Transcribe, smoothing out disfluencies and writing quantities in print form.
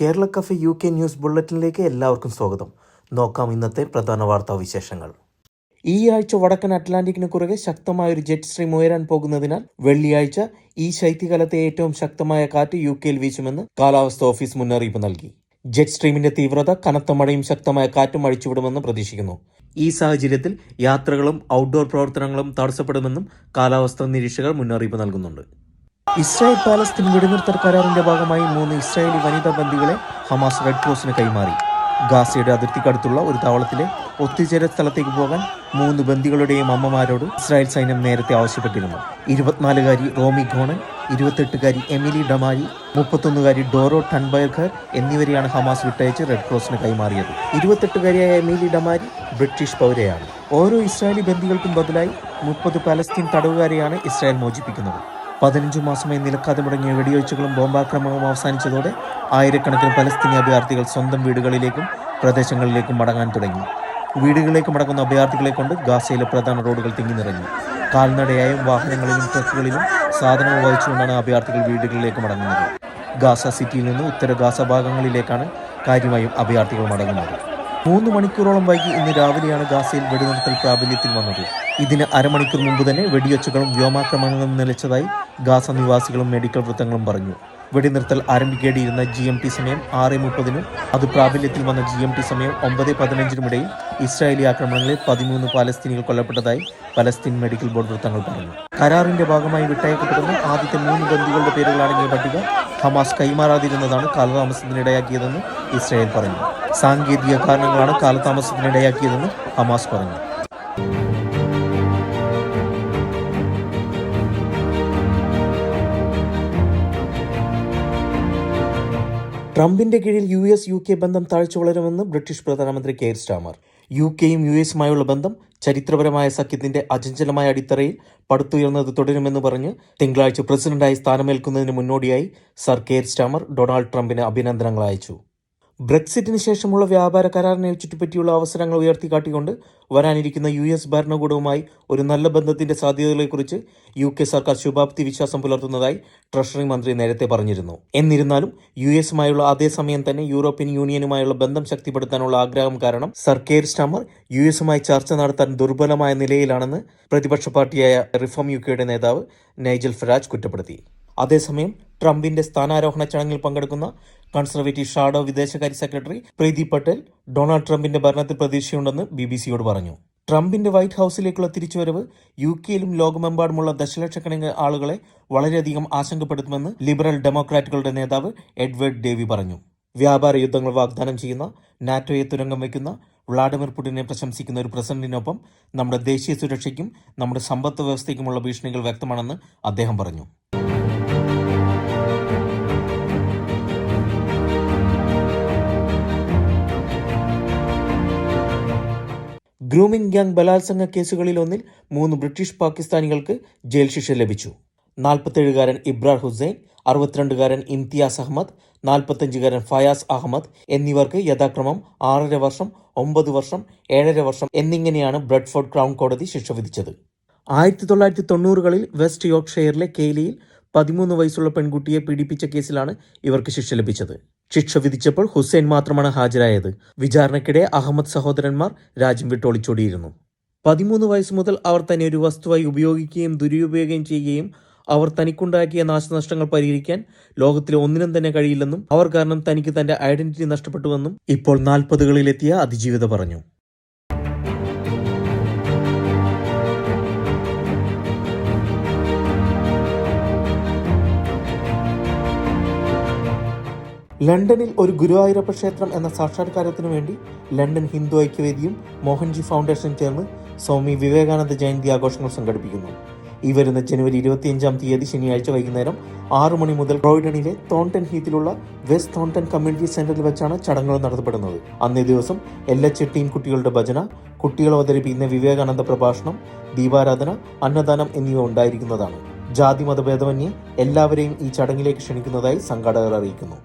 Kerala cafe UK news ബുള്ളറ്റിനിലേക്ക് എല്ലാവർക്കും സ്വാഗതം. നോക്കാം ഇന്നത്തെ പ്രധാന വാർത്താ വിശേഷങ്ങൾ. ഈ ആഴ്ച വടക്കൻ അറ്റ്ലാന്റിക്കിന് കുറുകെ ശക്തമായൊരു ജെറ്റ് സ്ട്രീം ഉയരാൻ പോകുന്നതിനാൽ വെള്ളിയാഴ്ച ഈ ശൈത്യകാലത്തെ ഏറ്റവും ശക്തമായ കാറ്റ് UK വീശുമെന്ന് കാലാവസ്ഥാ ഓഫീസ് മുന്നറിയിപ്പ് നൽകി. ജെറ്റ് സ്ട്രീമിന്റെ തീവ്രത കനത്ത മഴയും ശക്തമായ കാറ്റും അഴിച്ചുവിടുമെന്ന് പ്രതീക്ഷിക്കുന്നു. ഈ സാഹചര്യത്തിൽ യാത്രകളും ഔട്ട്ഡോർ പ്രവർത്തനങ്ങളും തടസ്സപ്പെടുമെന്നും കാലാവസ്ഥാ നിരീക്ഷകർ മുന്നറിയിപ്പ് നൽകുന്നുണ്ട്. ഇസ്രായേൽ പാലസ്തീൻ വെടിനിർത്തൽ കരാറിന്റെ ഭാഗമായി 3 ഇസ്രായേലി വനിതാ ബന്ദികളെ ഹമാസ് റെഡ് ക്രോസിന് കൈമാറി. ഗാസയുടെ അതിർത്തിക്കടുത്തുള്ള ഒരു താവളത്തിലെ ഒത്തുചേരൽ സ്ഥലത്തേക്ക് പോകാൻ 3 ബന്ദികളുടെയും അമ്മമാരോട് ഇസ്രായേൽ സൈന്യം നേരത്തെ ആവശ്യപ്പെട്ടിരുന്നു. 24-കാരി റോമി ഘോണൻ, 28-കാരി എമിലി ഡമാരി, 31-കാരി ഡോറോ ടൺബർഗർ എന്നിവരെയാണ് ഹമാസ് വിട്ടയച്ച് റെഡ് ക്രോസിന് കൈമാറിയത്. 28-കാരിയായ എമിലി ഡമാരി ബ്രിട്ടീഷ് പൗരയാണ്. ഓരോ ഇസ്രായേലി ബന്ദികൾക്കും ബദലായി 30 പാലസ്തീൻ തടവുകാരെയാണ് ഇസ്രായേൽ മോചിപ്പിക്കുന്നത്. 15 മാസമായി നിലക്കാതെ മുടങ്ങിയ വെടിയൊഴിച്ചുകളും ബോംബാക്രമണവും അവസാനിച്ചതോടെ ആയിരക്കണക്കിന് പലസ്തീനി അഭയാർത്ഥികൾ സ്വന്തം വീടുകളിലേക്കും പ്രദേശങ്ങളിലേക്കും മടങ്ങാൻ തുടങ്ങി. വീടുകളിലേക്ക് മടങ്ങുന്ന അഭയാർത്ഥികളെ കൊണ്ട് ഗാസയിലെ പ്രധാന റോഡുകൾ തിങ്ങി നിറഞ്ഞു. കാൽനടയായും വാഹനങ്ങളിലും ട്രക്കുകളിലും സാധനങ്ങൾ വഹിച്ചുകൊണ്ടാണ് അഭയാർത്ഥികൾ വീടുകളിലേക്ക് മടങ്ങുന്നത്. ഗാസ സിറ്റിയിൽ നിന്ന് ഉത്തര ഗാസ ഭാഗങ്ങളിലേക്കാണ് കാര്യമായും അഭയാർത്ഥികൾ മടങ്ങുന്നത്. 3 മണിക്കൂറോളം വൈകി ഇന്ന് രാവിലെയാണ് ഗാസയിൽ വെടിനിർത്തൽ പ്രാബല്യത്തിൽ വന്നത്. ഇതിന് അരമണിക്കൂർ മുമ്പ് തന്നെ വെടിയൊച്ചകളും വ്യോമാക്രമണങ്ങളും നിലച്ചതായി ഗാസ നിവാസികളും മെഡിക്കൽ വൃത്തങ്ങളും പറഞ്ഞു. വെടിനിർത്തൽ ആരംഭിക്കേണ്ടിയിരുന്ന GMT സമയം 6:30-നും അത് പ്രാബല്യത്തിൽ വന്ന GMT സമയം 9:15-നും ഇടയിൽ ഇസ്രായേലി ആക്രമണങ്ങളിൽ 13 പാലസ്തീനികൾ കൊല്ലപ്പെട്ടതായി പലസ്തീൻ മെഡിക്കൽ ബോർഡ് വൃത്തങ്ങൾ പറഞ്ഞു. കരാറിന്റെ ഭാഗമായി വിട്ടയക്കപ്പെടുന്ന ആദ്യത്തെ 3 ബന്ദികളുടെ പേരുകളടങ്ങിയ പട്ടിക ഹമാസ് കൈമാറാതിരുന്നതാണ് കാലതാമസത്തിനിടയാക്കിയതെന്ന് ഇസ്രായേൽ പറഞ്ഞു. സാങ്കേതിക കാരണങ്ങളാണ് കാലതാമസത്തിനിടയാക്കിയതെന്ന് ഹമാസ് പറഞ്ഞു. ട്രംപിന്റെ കീഴിൽ US-UK ബന്ധം താഴ്ച വളരുമെന്ന് ബ്രിട്ടീഷ് പ്രധാനമന്ത്രി കെയർ സ്റ്റാമർ. UKയും US-ഉമായുള്ള ബന്ധം ചരിത്രപരമായ സഖ്യത്തിന്റെ അചഞ്ചലമായ അടിത്തറയിൽ പടുത്തുയർന്നത് തുടരുമെന്ന് പറഞ്ഞ് തിങ്കളാഴ്ച പ്രസിഡന്റായി സ്ഥാനമേൽക്കുന്നതിന് മുന്നോടിയായി സർ കെയർ സ്റ്റാമർ ഡൊണാൾഡ് ട്രംപിന് അഭിനന്ദനങ്ങൾ അയച്ചു. ബ്രെക്സിറ്റിന് ശേഷമുള്ള വ്യാപാര കരാറിനെ ചുറ്റിപ്പറ്റിയുള്ള അവസരങ്ങൾ ഉയർത്തിക്കാട്ടിക്കൊണ്ട് വരാനിരിക്കുന്ന US ഭരണകൂടവുമായി ഒരു നല്ല ബന്ധത്തിന്റെ സാധ്യതകളെക്കുറിച്ച് UK സർക്കാർ ശുഭാപ്തി വിശ്വാസം പുലർത്തുന്നതായി ട്രഷറി മന്ത്രി നേരത്തെ പറഞ്ഞിരുന്നു. എന്നിരുന്നാലും US-ഉമായുള്ള അതേസമയം തന്നെ യൂറോപ്യൻ യൂണിയനുമായുള്ള ബന്ധം ശക്തിപ്പെടുത്താനുള്ള ആഗ്രഹം കാരണം സർ കെയർ സ്റ്റാമർ US-ഉമായി ചർച്ച നടത്താൻ ദുർബലമായ നിലയിലാണെന്ന് പ്രതിപക്ഷ പാർട്ടിയായ റിഫോം UKയുടെ നേതാവ് നൈജൽ ഫരാജ് കുറ്റപ്പെടുത്തി. അതേസമയം ട്രംപിന്റെ സ്ഥാനാരോഹണ ചടങ്ങിൽ പങ്കെടുക്കുന്ന കൺസർവേറ്റീവ് ഷാഡോ വിദേശകാര്യ സെക്രട്ടറി പ്രീതി പട്ടേൽ ഡൊണാൾഡ് ട്രംപിന്റെ ഭരണത്തിൽ പ്രതീക്ഷയുണ്ടെന്ന് BBC-യോട് പറഞ്ഞു. ട്രംപിന്റെ വൈറ്റ് ഹൌസിലേക്കുള്ള തിരിച്ചുവരവ് UKയിലും ലോകമെമ്പാടുമുള്ള ദശലക്ഷക്കണക്കിന് ആളുകളെ വളരെയധികം ആശങ്കപ്പെടുത്തുമെന്ന് ലിബറൽ ഡെമോക്രാറ്റുകളുടെ നേതാവ് എഡ്വേർഡ് ഡേവി പറഞ്ഞു. വ്യാപാര യുദ്ധങ്ങൾ വാഗ്ദാനം ചെയ്യുന്ന നാറ്റോയെ തുരങ്കം വയ്ക്കുന്ന വ്ളാഡിമിർ പുടിനെ പ്രശംസിക്കുന്ന ഒരു പ്രസിഡന്റിനൊപ്പം നമ്മുടെ ദേശീയ സുരക്ഷയ്ക്കും നമ്മുടെ സമ്പദ് വ്യവസ്ഥയ്ക്കുമുള്ള ഭീഷണികൾ വ്യക്തമാണെന്ന് അദ്ദേഹം പറഞ്ഞു. ഗ്രൂമിംഗ് ഗ്യാങ് ബലാത്സംഗ കേസുകളിൽ ഒന്നിൽ 3 ബ്രിട്ടീഷ് പാകിസ്ഥാനികൾക്ക് ജയിൽ ശിക്ഷ ലഭിച്ചു. 47-കാരൻ ഇബ്രാർ ഹുസൈൻ, 62-കാരൻ ഇംതിയാസ് അഹമ്മദ്, 45-കാരൻ ഫയാസ് അഹമ്മദ് എന്നിവർക്ക് യഥാക്രമം 6.5 വർഷം, 9 വർഷം, 7.5 വർഷം എന്നിങ്ങനെയാണ് ബ്രെഡ്ഫോർഡ് ക്രൗൺ കോടതി ശിക്ഷ വിധിച്ചത്. 1990-കളിൽ വെസ്റ്റ് യോർക്ക്ഷയറിലെ കെയ്ലിയിൽ 13 വയസ്സുള്ള പെൺകുട്ടിയെ പീഡിപ്പിച്ച കേസിലാണ് ഇവർക്ക് ശിക്ഷ ലഭിച്ചത്. ശിക്ഷ വിധിച്ചപ്പോൾ ഹുസൈൻ മാത്രമാണ് ഹാജരായത്. വിചാരണയ്ക്കിടെ അഹമ്മദ് സഹോദരന്മാർ രാജ്യം വിട്ട് ഒളിച്ചോടിയിരുന്നു. 13 വയസ്സ് മുതൽ അവർ തന്നെ ഒരു വസ്തുവായി ഉപയോഗിക്കുകയും ദുരുപയോഗം ചെയ്യുകയും അവർ തനിക്കുണ്ടാക്കിയ നാശനഷ്ടങ്ങൾ പരിഹരിക്കാൻ ലോകത്തിലെ ഒന്നിനും തന്നെ കഴിയില്ലെന്നും അവർ കാരണം തനിക്ക് തന്റെ ഐഡന്റിറ്റി നഷ്ടപ്പെട്ടുവെന്നും ഇപ്പോൾ 40-കളിലെത്തിയ അതിജീവിത പറഞ്ഞു. ലണ്ടനിൽ ഒരു ഗുരുവായൂരപ്പ ക്ഷേത്രം എന്ന സാക്ഷാത്കാരത്തിനു വേണ്ടി ലണ്ടൻ ഹിന്ദു ഐക്യവേദിയും മോഹൻജി ഫൗണ്ടേഷനും ചേർന്ന് സ്വാമി വിവേകാനന്ദ ജയന്തി ആഘോഷങ്ങൾ സംഘടിപ്പിക്കുന്നു. ഈ വരുന്ന ജനുവരി 25-ാം തീയതി ശനിയാഴ്ച വൈകുന്നേരം 6 മണി മുതൽ ക്രോയ്ഡണിലെ തോൺടൺ ഹീത്തിലുള്ള വെസ്റ്റ് തോൺടൺ കമ്മ്യൂണിറ്റി സെന്ററിൽ വെച്ചാണ് ചടങ്ങുകൾ നടത്തപ്പെടുന്നത്. അന്നേ ദിവസം LH കുട്ടികളുടെ ഭജന, കുട്ടികൾ അവതരിപ്പിക്കുന്ന വിവേകാനന്ദ പ്രഭാഷണം, ദീപാരാധന, അന്നദാനം എന്നിവ ഉണ്ടായിരിക്കുന്നതാണ്. ജാതി മതഭേദമന്യേ എല്ലാവരെയും ഈ ചടങ്ങിലേക്ക് ക്ഷണിക്കുന്നതായി സംഘാടകർ അറിയിക്കുന്നു.